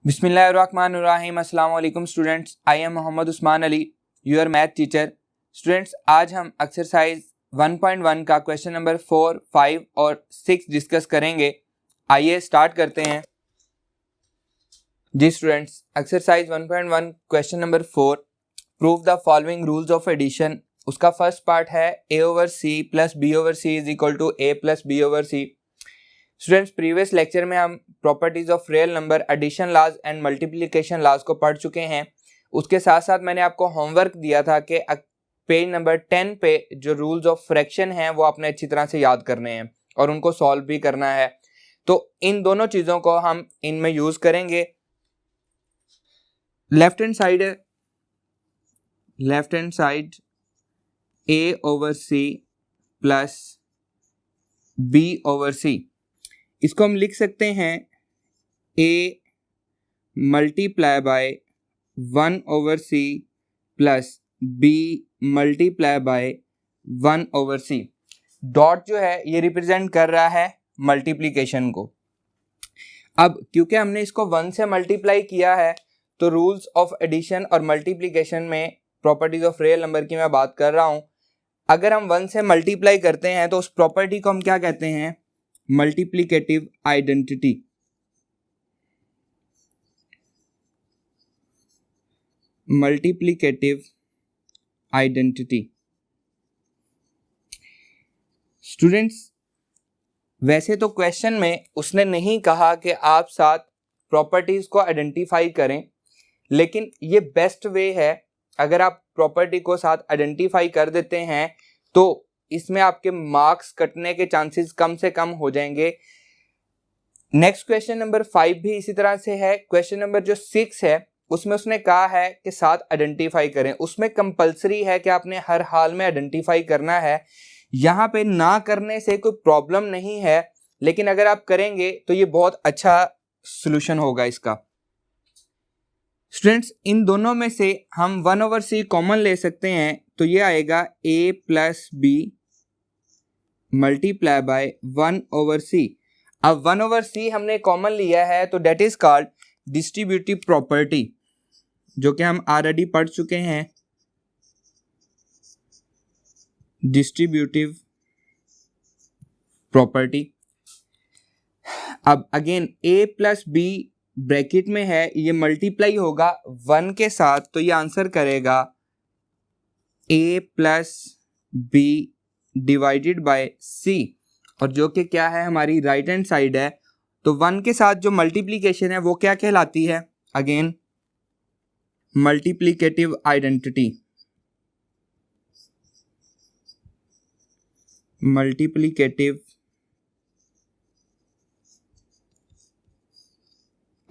बिस्मिल्लाहिर्रहमानिर्रहीम। अस्सलाम वालेकुम students, I am Mohammad Usman Ali, your math teacher. Students, आज हम एक्सरसाइज 1.1 का क्वेश्चन नंबर 4, 5 और 6 डिस्कस करेंगे। आइए स्टार्ट करते हैं। जी students, exercise 1.1 question number 4, prove the following rules of addition. उसका फर्स्ट पार्ट है a/c plus b/c is equal to a plus b/c। Students, previous lecture में हम properties of real number, addition laws and multiplication laws को पढ़ चुके हैं। उसके साथ साथ मैंने आपको होमवर्क दिया था कि पेज नंबर 10 पे जो रूल्स ऑफ फ्रैक्शन हैं वो आपने अच्छी तरह से याद करने हैं और उनको सॉल्व भी करना है। तो इन दोनों चीज़ों को हम इनमें यूज़ करेंगे। Left hand side a/c plus b/c, इसको हम लिख सकते हैं a multiply by 1/c plus b multiply by 1/c। Dot जो है ये रिप्रेजेंट कर रहा है मल्टीप्लिकेशन को। अब क्योंकि हमने इसको 1 से मल्टीप्लाई किया है तो रूल्स ऑफ एडिशन और मल्टीप्लिकेशन में प्रॉपर्टीज ऑफ रियल नंबर की मैं बात कर रहा हूं। अगर हम 1 से मल्टीप्लाई करते हैं तो उस प्रॉपर्टी को हम क्या कहते हैं? Multiplicative identity. Multiplicative identity. Students, वैसे तो क्वेश्चन में उसने नहीं कहा कि आप साथ प्रॉपर्टीज को आइडेंटिफाई करें, लेकिन ये बेस्ट वे है। अगर आप प्रॉपर्टी को साथ आइडेंटिफाई कर देते हैं तो इसमें आपके मार्क्स कटने के चांसेस कम से कम हो जाएंगे। नेक्स्ट क्वेश्चन नंबर 5 भी इसी तरह से है। क्वेश्चन नंबर जो 6 है उसमें उसने कहा है कि साथ आइडेंटिफाई करें। उसमें कंपलसरी है कि आपने हर हाल में आइडेंटिफाई करना है। यहाँ पे ना करने से कोई प्रॉब्लम नहीं है, लेकिन अगर आप करेंगे तो ये बहुत अच्छा सॉल्यूशन होगा इसका। स्टूडेंट्स, इन दोनों में से हम 1/c कॉमन ले सकते हैं तो ये आएगा a plus b multiply by 1/c। अब 1/c हमने कॉमन लिया है तो that is called distributive property, जो कि हम ऑलरेडी पढ़ चुके हैं। Distributive property. अब again a plus b bracket में है, ये मल्टीप्लाई होगा 1 के साथ तो ये आंसर करेगा a plus b divided bye c, और जो कि क्या है हमारी राइट हैंड साइड है। तो 1 के साथ जो मल्टीप्लिकेशन है वो क्या कहलाती है? Again multiplicative identity. Multiplicative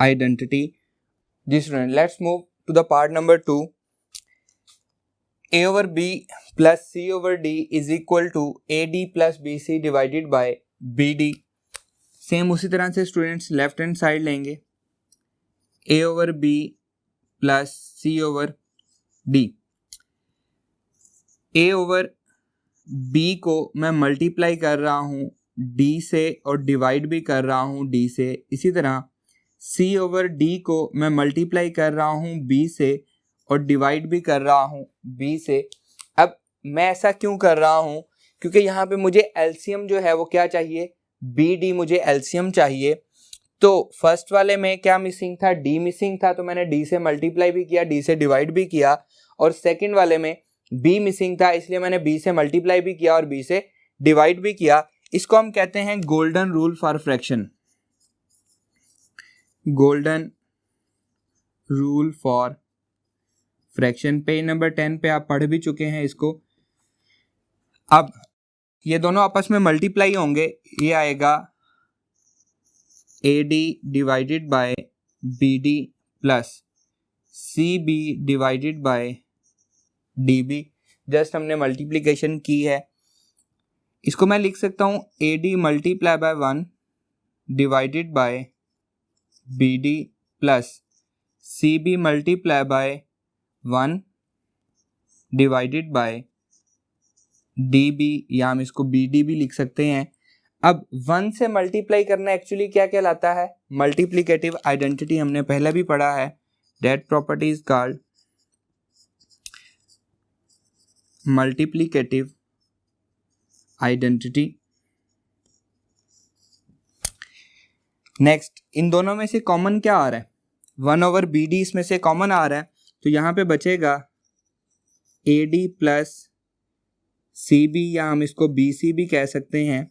identity. जी student, let's move to the part number 2। a/b plus c/d is equal to ad plus bc divided by bd। Same उसी तरह से स्टूडेंट्स लेफ्ट हैंड साइड लेंगे a/b प्लस c/d। a/b को मैं multiply कर रहा हूँ d से और डिवाइड भी कर रहा हूँ d से। इसी तरह c/d को मैं मल्टीप्लाई कर रहा हूँ b से और डिवाइड भी कर रहा हूँ b से। अब मैं ऐसा क्यों कर रहा हूँ? क्योंकि यहाँ पे मुझे एलसीएम जो है वो क्या चाहिए? bd मुझे एलसीएम चाहिए। तो फर्स्ट वाले में क्या मिसिंग था? d मिसिंग था, तो मैंने d से मल्टीप्लाई भी किया, d से डिवाइड भी किया। और सेकंड वाले में b मिसिंग था, इसलिए मैंने b से मल्टीप्लाई भी किया और b से डिवाइड भी किया। इसको हम कहते हैं golden rule for fraction. Golden rule for fraction page number 10 पे आप पढ़ भी चुके हैं इसको। अब ये दोनों आपस में मल्टीप्लाई होंगे, ये आएगा ad divided by bd plus cb divided by db। Just हमने मल्टीप्लिकेशन की है। इसको मैं लिख सकता हूँ ad multiply by 1 divided by bd plus cb multiply by 1 divided bye db, या हम इसको bd भी लिख सकते हैं। अब 1 से मल्टीप्लाई करना एक्चुअली क्या कहलाता है? मल्टीप्लिकेटिव आइडेंटिटी हमने पहले भी पढ़ा है। That property is called multiplicative identity. Next, इन दोनों में से कॉमन क्या आ रहा है? 1/BD इसमें से कॉमन आ रहा है, तो यहाँ पे बचेगा AD प्लस CB, या हम इसको BC भी कह सकते हैं,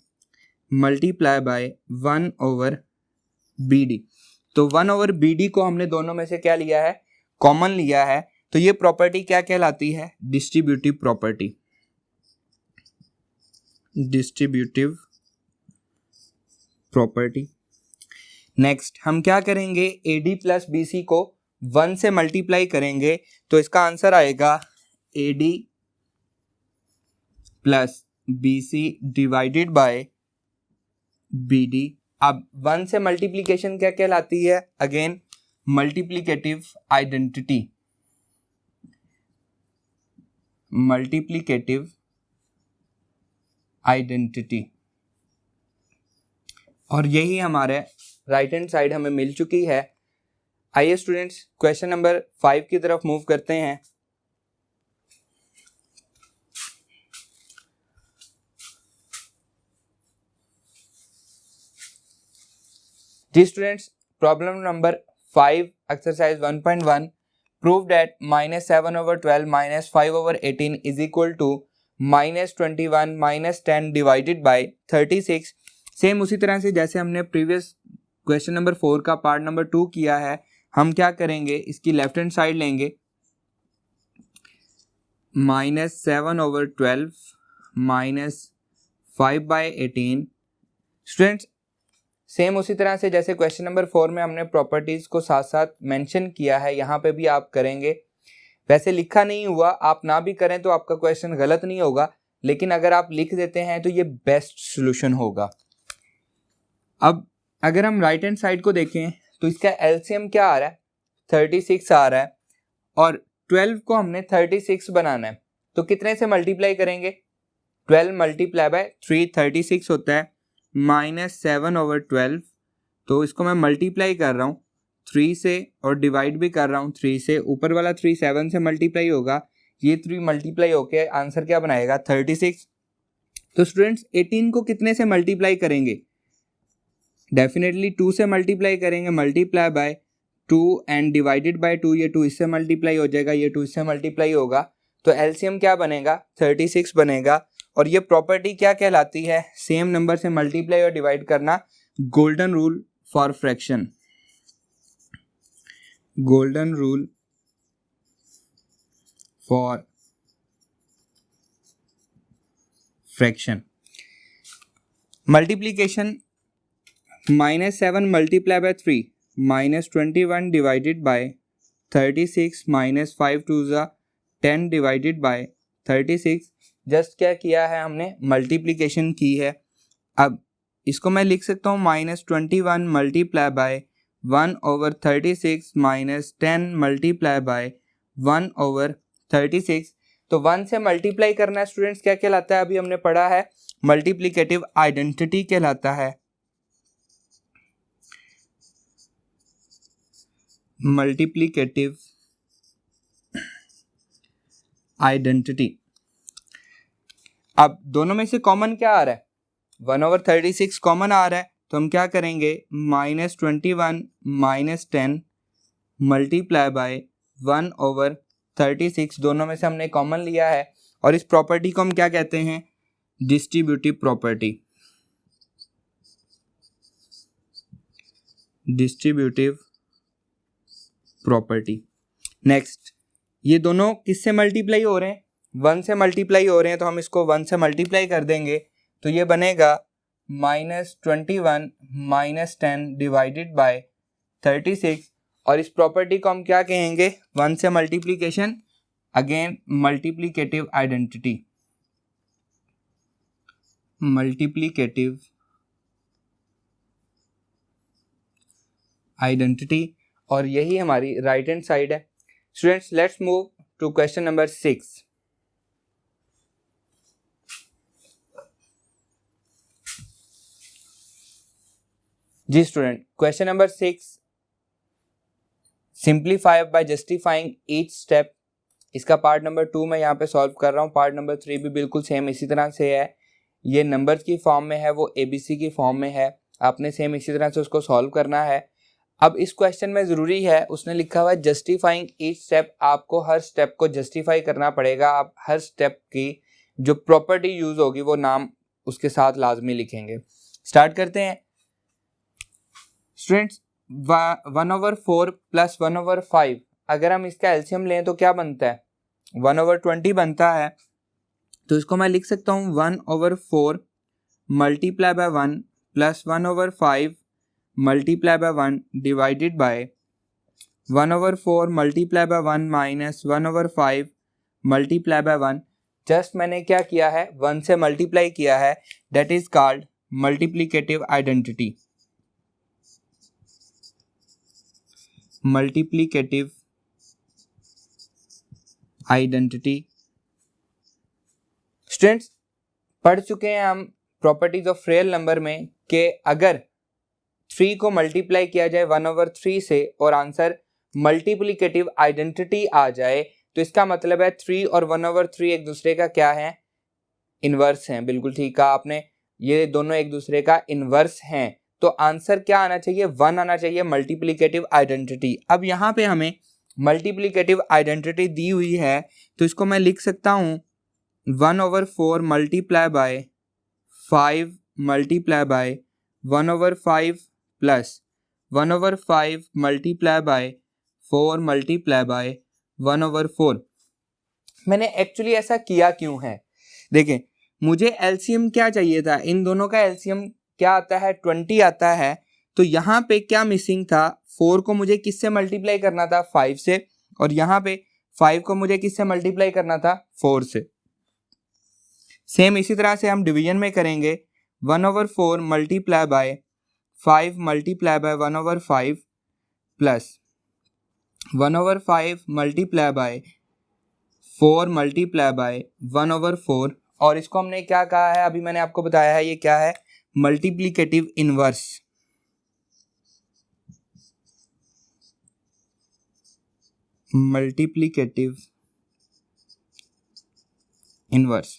मल्टीप्लाई बाय 1/BD। तो 1/BD को हमने दोनों में से क्या लिया है? कॉमन लिया है। तो ये प्रॉपर्टी क्या कहलाती है? Distributive property. Distributive property. Next, हम क्या करेंगे? AD प्लस BC को 1 से मल्टीप्लाई करेंगे, तो इसका आंसर आएगा AD plus BC divided by BD। अब 1 से मल्टीप्लीकेशन क्या कहलाती है? Again multiplicative identity. Multiplicative identity. और यही हमारे राइट हैंड साइड हमें मिल चुकी है। आइए स्टूडेंट्स, क्वेश्चन नंबर 5 की तरफ मूव करते हैं। जी students, problem number 5 exercise 1.1, prove that -7/12 -5/18 is equal to -21 -10 divided by 36। Same उसी तरह से जैसे हमने प्रीवियस क्वेश्चन नंबर 4 का पार्ट नंबर 2 किया है, हम क्या करेंगे? इसकी लेफ्ट हैंड साइड लेंगे, -7/12 -5/18। स्टूडेंट्स, सेम उसी तरह से जैसे क्वेश्चन नंबर 4 में हमने प्रॉपर्टीज को साथ साथ मेंशन किया है, यहाँ पे भी आप करेंगे। वैसे लिखा नहीं हुआ, आप ना भी करें तो आपका क्वेश्चन गलत नहीं होगा, लेकिन अगर आप लिख देते हैं तो ये बेस्ट सॉल्यूशन होगा। अब अगर हम राइट हैंड साइड को देखें तो इसका एलसीएम क्या आ रहा है? 36 आ रहा है, और 12 को हमने 36 बनाना है, तो कितने से मल्टीप्लाई करेंगे? 12 मल्टीप्लाई बाय 3 36 होता है, -7/12। तो इसको मैं मल्टीप्लाई कर रहा हूँ 3 से और डिवाइड भी कर रहा हूँ 3 से। ऊपर वाला 3 7 से मल्टीप्लाई होगा, ये 3 मल्टीप्लाई होके आंसर क्या बनाएगा? 36। तो स्टूडेंट्स, 18 को कितने से मल्टीप्लाई करेंगे? डेफिनेटली 2 से मल्टीप्लाई करेंगे, multiply by 2 and divided by 2। ये 2 इससे मल्टीप्लाई हो जाएगा, ये 2 इससे मल्टीप्लाई होगा, तो एलसीएम क्या बनेगा? 36 बनेगा। और ये प्रॉपर्टी क्या कहलाती है? सेम नंबर से मल्टीप्लाई और डिवाइड करना, golden rule for fraction. Golden rule for fraction. Multiplication, -7 multiply by 3 -21 divided by 36 -5 2 10 divided by 36। Just क्या किया है हमने? मल्टीप्लिकेशन की है। अब इसको मैं लिख सकता हूँ -21 मल्टीप्लाई बाय 1/36 -10 मल्टीप्लाई बाय 1/36। तो 1 से मल्टीप्लाई करना स्टूडेंट्स क्या कहलाता है? अभी हमने पढ़ा है, मल्टीप्लिकेटिव आइडेंटिटी कहलाता है। Multiplicative identity. अब दोनों में से कॉमन क्या आ रहा है? 1/36 कॉमन आ रहा है, तो हम क्या करेंगे? -21 -10 मल्टीप्लाई बाय 1/36। दोनों में से हमने कॉमन लिया है, और इस प्रॉपर्टी को हम क्या कहते हैं? Distributive property. Distributive property. Next, ये दोनों किससे मल्टीप्लाई हो रहे हैं? 1 से मल्टीप्लाई हो रहे हैं, तो हम इसको 1 से मल्टीप्लाई कर देंगे, तो ये बनेगा -21 -10 डिवाइडेड बाय 36। और इस प्रॉपर्टी को हम क्या कहेंगे? 1 से multiplication, again multiplicative identity. Multiplicative identity. और यही हमारी राइट हैंड साइड है। Students, let's move to question number 6। जी student, question number 6, simplify by justifying each step. इसका पार्ट नंबर 2 मैं यहाँ पे सॉल्व कर रहा हूँ। पार्ट नंबर 3 भी बिल्कुल सेम इसी तरह से है। ये नंबर्स की फॉर्म में है, वो ABC की फॉर्म में है। आपने सेम इसी तरह से उसको सॉल्व करना है। अब इस क्वेश्चन में ज़रूरी है, उसने लिखा हुआ है जस्टिफाइंग ईच स्टेप। आपको हर स्टेप को जस्टिफाई करना पड़ेगा। आप हर स्टेप की जो प्रॉपर्टी यूज होगी वो नाम उसके साथ लाजमी लिखेंगे। स्टार्ट करते हैं स्टूडेंट्स। 1/4 प्लस 1/5, अगर हम इसका एलसीएम लें तो क्या बनता है? 1/20 बनता है। तो इसको मैं लिख सकता हूँ 1/4 multiply by 1 plus 1/5 multiply by 1 divided by 1/4 multiply by 1 minus 1/5 multiply by 1। Just मैंने क्या किया है, 1 से मल्टीप्लाई किया है। That is called multiplicative identity. Multiplicative identity. Students, पढ़ चुके हैं हम प्रॉपर्टीज ऑफ रियल नंबर में कि अगर 3 को मल्टीप्लाई किया जाए 1/3 से और आंसर मल्टीप्लिकेटिव आइडेंटिटी आ जाए तो इसका मतलब है 3 और 1/3 एक दूसरे का क्या है? इनवर्स हैं। बिल्कुल ठीक कहा आपने, ये दोनों एक दूसरे का इनवर्स हैं। तो आंसर क्या आना चाहिए? 1 आना चाहिए, मल्टीप्लिकेटिव आइडेंटिटी। अब यहाँ पे हमें मल्टीप्लिकेटिव आइडेंटिटी दी हुई है तो इसको मैं लिख सकता हूँ 1/4 multiply bye 5 multiply bye 1/5 plus 1/5 multiply bye 4 multiply bye 1/4। मैंने एक्चुअली ऐसा किया क्यों है? देखें, मुझे एलसीएम क्या चाहिए था? इन दोनों का एलसीएम क्या आता है? 20 आता है। तो यहाँ पे क्या मिसिंग था? 4 को मुझे किससे मल्टीप्लाई करना था? 5 से। और यहाँ पे 5 को मुझे किससे मल्टीप्लाई करना था? 4 से। सेम इसी तरह से हम डिवीजन में करेंगे 1/4 multiply bye 5 multiply bye 1/5 plus 1/5 multiply bye 4 multiply bye 1/4। और इसको हमने क्या कहा है? अभी मैंने आपको बताया है ये क्या है? Multiplicative inverse. Multiplicative inverse.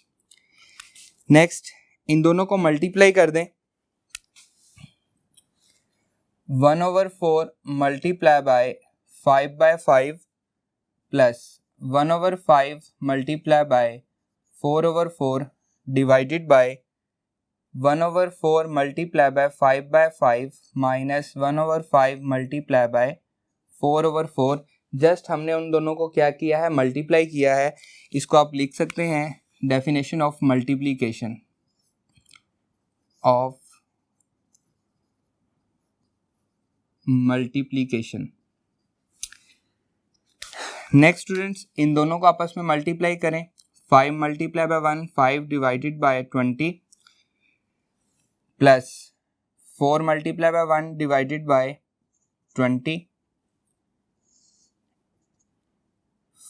Next, इन दोनों को मल्टीप्लाई कर दें। 1/4 multiply by 5/5 plus 1/5 multiply by 4/4 divided by 1/4 multiply by 5/5 minus 1/5 multiply by 4/4। Just हमने उन दोनों को क्या किया है? मल्टीप्लाई किया है। इसको आप लिख सकते हैं definition of multiplication of multiplication. Next students, इन दोनों को आपस में मल्टीप्लाई करें। 5 multiply by 1 5 divided by 20 plus 4 multiply by 1 divided by 20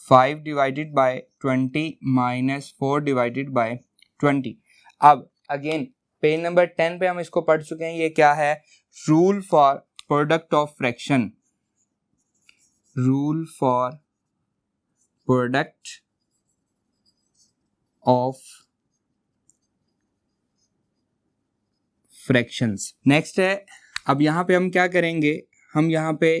5 divided by 20 minus 4 divided by 20। अब अगेन पेज नंबर 10 पे हम इसको पढ़ चुके हैं। ये क्या है? Rule for product of fraction. Rule for product of fractions. Next है, अब यहाँ पे हम क्या करेंगे? हम यहाँ पे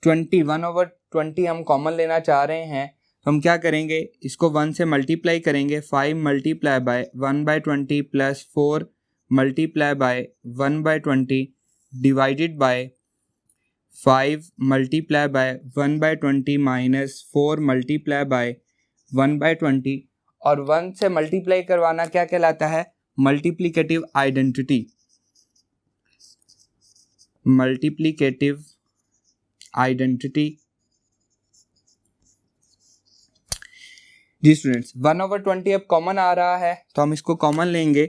1/20 हम कॉमन लेना चाह रहे हैं। हम क्या करेंगे? इसको 1 से मल्टीप्लाई करेंगे। 5 multiply by 1/20 plus 4 multiply by 1/20 divided by 5 multiply by 1/20 minus 4 multiply by 1/20। और 1 से मल्टीप्लाई करवाना क्या कहलाता है? Multiplicative identity. Multiplicative identity. जी स्टूडेंट्स, 1/20 अब कॉमन आ रहा है तो हम इसको कॉमन लेंगे।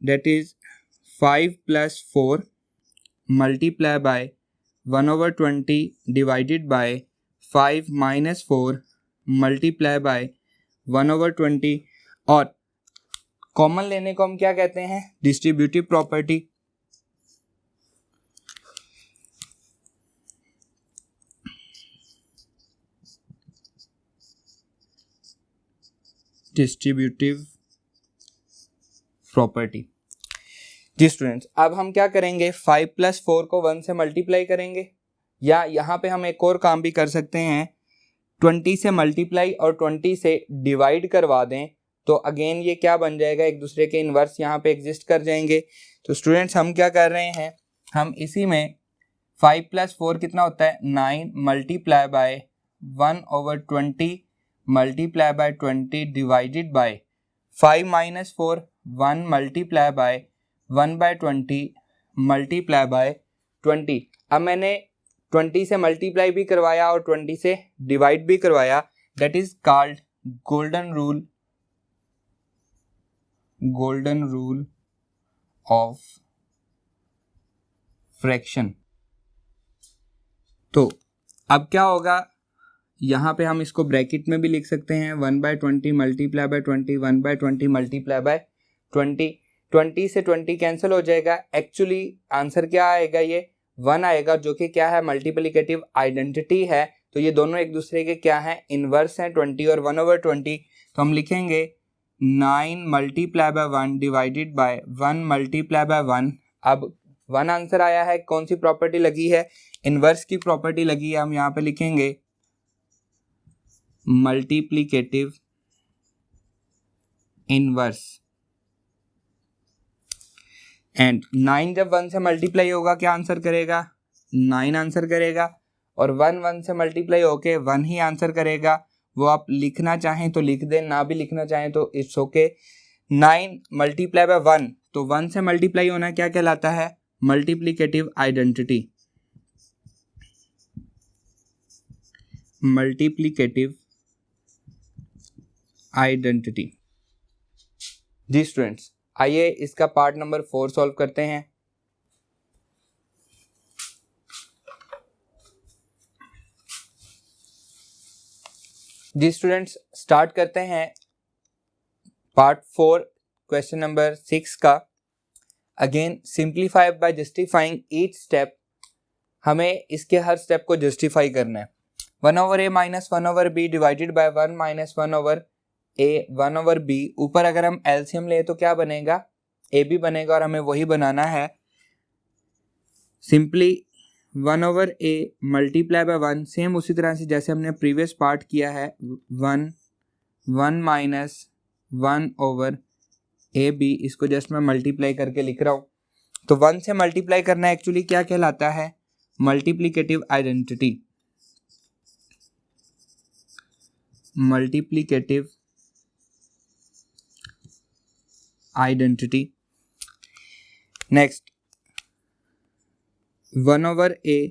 That is 5 plus 4 multiply by 1/20 divided by 5 minus 4 multiply by 1/20। और कॉमन लेने को हम क्या कहते हैं? Distributive property. Distributive property. जी स्टूडेंट्स, अब हम क्या करेंगे, 5 + 4 को 1 से मल्टीप्लाई करेंगे, या यहाँ पे हम एक और काम भी कर सकते हैं, 20 से मल्टीप्लाई और 20 से डिवाइड करवा दें, तो अगेन ये क्या बन जाएगा, एक दूसरे के इन्वर्स यहाँ पे एग्जिस्ट कर जाएंगे। तो स्टूडेंट्स हम क्या कर रहे हैं, हम इसी में 5 + 4 कितना होता है, 9 multiply by 1/20 multiply by 20 divided by 5 - 4 1 multiply by 1/20 multiply by 20। अब मैंने 20 से मल्टीप्लाई भी करवाया और 20 से डिवाइड भी करवाया, that is called golden rule of fraction. तो अब क्या होगा, यहाँ पे हम इसको ब्रैकेट में भी लिख सकते हैं, 1/20 मल्टीप्लाई बाय 20 1/20 मल्टीप्लाई बाय 20। 20 से 20 कैंसिल हो जाएगा, एक्चुअली आंसर क्या आएगा, ये 1 आएगा, जो कि क्या है, मल्टीप्लिकेटिव आइडेंटिटी है। तो ये दोनों एक दूसरे के क्या हैं, इनवर्स हैं, 20 और 1/20। तो हम लिखेंगे 9 multiply by 1 divided bye 1 multiply by 1। अब 1 आंसर आया है, कौन सी प्रॉपर्टी लगी है, इनवर्स की प्रॉपर्टी लगी है। हम यहाँ पे लिखेंगे मल्टीप्लिकेटिव इनवर्स, एंड 9 जब 1 से मल्टीप्लाई होगा क्या आंसर करेगा, 9 आंसर करेगा, और 1 से मल्टीप्लाई होके 1 ही आंसर करेगा। वो आप लिखना चाहें तो लिख दें, ना भी लिखना चाहें तो इट्स ओके। 9 मल्टीप्लाई बाय 1, तो 1 से मल्टीप्लाई होना क्या कहलाता है, मल्टीप्लिकेटिव आइडेंटिटी। Multiplicative identity. जी स्टूडेंट्स, आइए इसका पार्ट नंबर 4 सॉल्व करते हैं। जी स्टूडेंट्स, स्टार्ट करते हैं पार्ट 4 क्वेश्चन नंबर 6 का। Again simplify by justifying each step, हमें इसके हर स्टेप को जस्टिफाई करना है। 1/a - 1/b divided by 1 - 1/a 1/b। ऊपर अगर हम एलसीएम ले तो क्या बनेगा, ab बनेगा, और हमें वही बनाना है। Simply 1/a multiply by 1, same उसी तरह से जैसे हमने प्रीवियस पार्ट किया है, 1 - 1/ab, इसको जस्ट मैं मल्टीप्लाई करके लिख रहा हूँ। तो 1 से मल्टीप्लाई करना एक्चुअली क्या कहलाता है, multiplicative identity. Multiplicative identity. Next 1/a,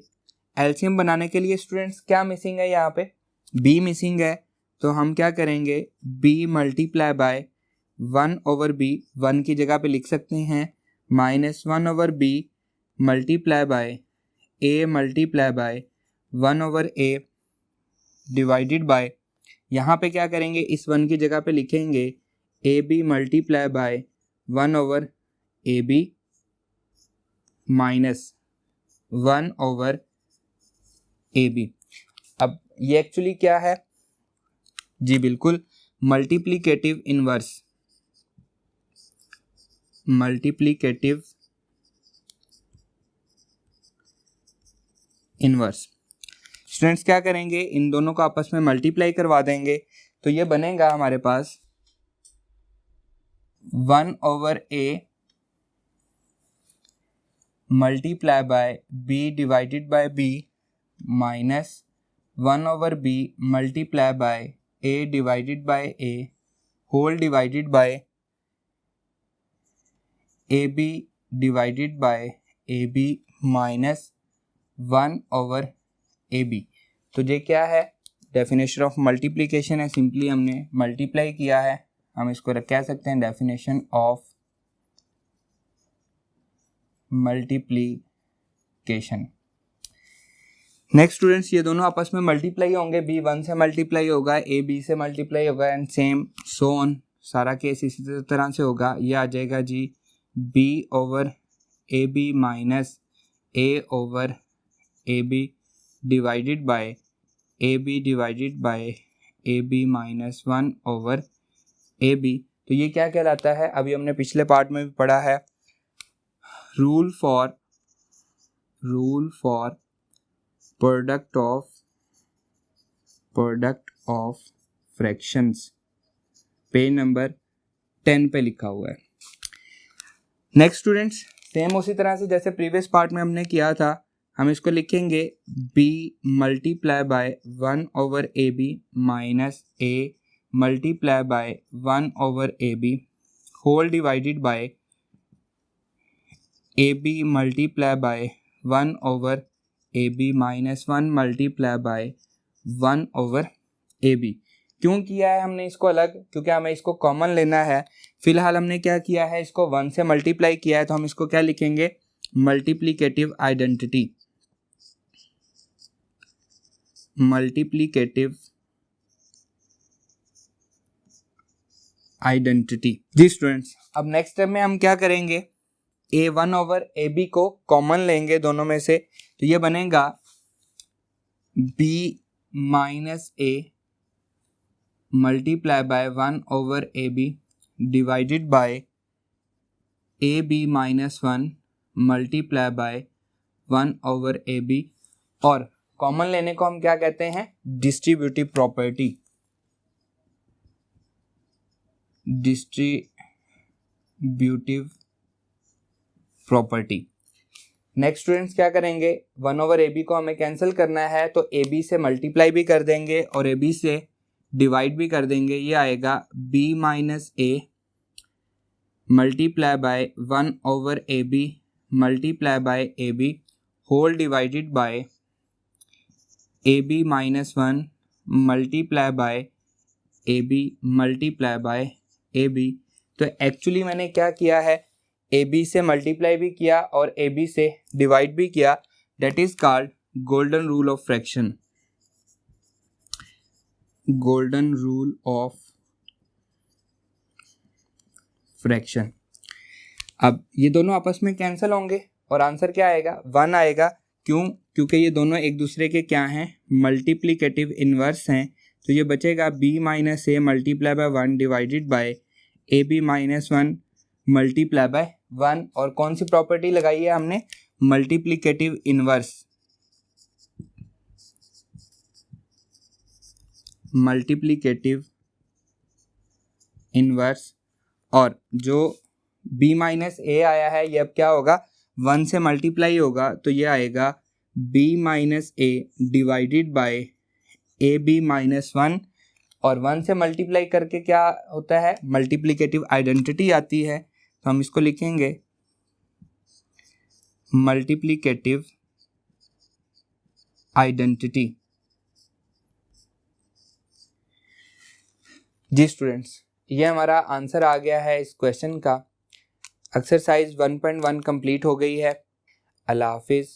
LCM बनाने के लिए स्टूडेंट्स क्या मिसिंग है, यहाँ पे b मिसिंग है। तो हम क्या करेंगे, b मल्टीप्लाई बाय 1/b, 1 की जगह पे लिख सकते हैं, -1/b multiply by a multiply bye 1/a divided by, यहाँ पे क्या करेंगे, इस 1 की जगह पे लिखेंगे ab multiply by 1/ab minus 1/ab। अब ये एक्चुअली क्या है, जी बिल्कुल multiplicative inverse. Multiplicative inverse. Students क्या करेंगे, इन दोनों को आपस में मल्टीप्लाई करवा देंगे, तो ये बनेगा हमारे पास 1/a multiply by b divided by b minus 1/b multiply by a divided by a whole divided by ab divided by ab minus 1/ab। तो ये क्या है, डेफिनेशन ऑफ मल्टीप्लिकेशन है, सिंपली हमने मल्टीप्लाई किया है, हम इसको कह सकते हैं definition of multiplication. Next students, ये दोनों आपस में मल्टीप्लाई होंगे, b 1 से मल्टीप्लाई होगा, a b से मल्टीप्लाई होगा, एंड सेम सो ऑन, सारा केस इसी तरह से होगा। ये आ जाएगा जी b/ab minus a/ab divided by ab divided by ab minus 1/ab। A B, तो ये क्या कहलाता है, अभी हमने पिछले पार्ट में भी पढ़ा है, rule for product of fractions, page number 10 पे लिखा हुआ है। नेक्स्ट स्टूडेंट्स, सेम उसी तरह से जैसे प्रीवियस पार्ट में हमने किया था, हम इसको लिखेंगे b multiply by 1/ab minus a multiply by 1/ab whole divided by ab multiply by 1/ab minus 1 multiply by 1/ab। क्यों किया है हमने इसको अलग, क्योंकि हमें इसको कॉमन लेना है। फिलहाल हमने क्या किया है, इसको 1 से मल्टीप्लाई किया है, तो हम इसको क्या लिखेंगे, मल्टीप्लिकेटिव आइडेंटिटी। जी स्टूडेंट्स, अब नेक्स्ट स्टेप में हम क्या करेंगे, a1/ab को कॉमन लेंगे दोनों में से, तो ये बनेगा b minus a multiply by 1/ab divided by ab minus 1 multiply by 1/ab, और कॉमन लेने को हम क्या कहते हैं, डिस्ट्रीब्यूटिव प्रॉपर्टी। नेक्स्ट स्टूडेंट्स क्या करेंगे, 1/ab को हमें कैंसिल करना है, तो ab से मल्टीप्लाई भी कर देंगे और ab से डिवाइड भी कर देंगे। ये आएगा b minus a multiply by 1/ab multiply by ab whole divided by ab minus 1 multiply by ab multiply by ab। तो एक्चुअली मैंने क्या किया है, ab से मल्टीप्लाई भी किया और ab से डिवाइड भी किया। That is called golden rule of fraction. Golden rule of fraction. अब ये दोनों आपस में कैंसिल होंगे और आंसर क्या आएगा, 1 आएगा। क्यों, क्योंकि ये दोनों एक दूसरे के क्या हैं, मल्टीप्लिकेटिव इन्वर्स हैं। तो ये बचेगा b minus a multiply by 1 divided by ab minus 1 multiply by 1। और कौन सी प्रॉपर्टी लगाई है हमने, मल्टीप्लिकेटिव इन्वर्स। और जो b माइनस a आया है, ये अब क्या होगा, 1 से मल्टीप्लाई होगा, तो ये आएगा b minus a divided by ab minus 1। और 1 से मल्टीप्लाई करके क्या होता है, मल्टीप्लिकेटिव आइडेंटिटी आती है। तो हम इसको लिखेंगे मल्टीप्लिकेटिव आइडेंटिटी। जी स्टूडेंट्स, ये हमारा आंसर आ गया है इस क्वेश्चन का। एक्सरसाइज 1.1 कंप्लीट हो गई है। अल्लाह हाफिज़।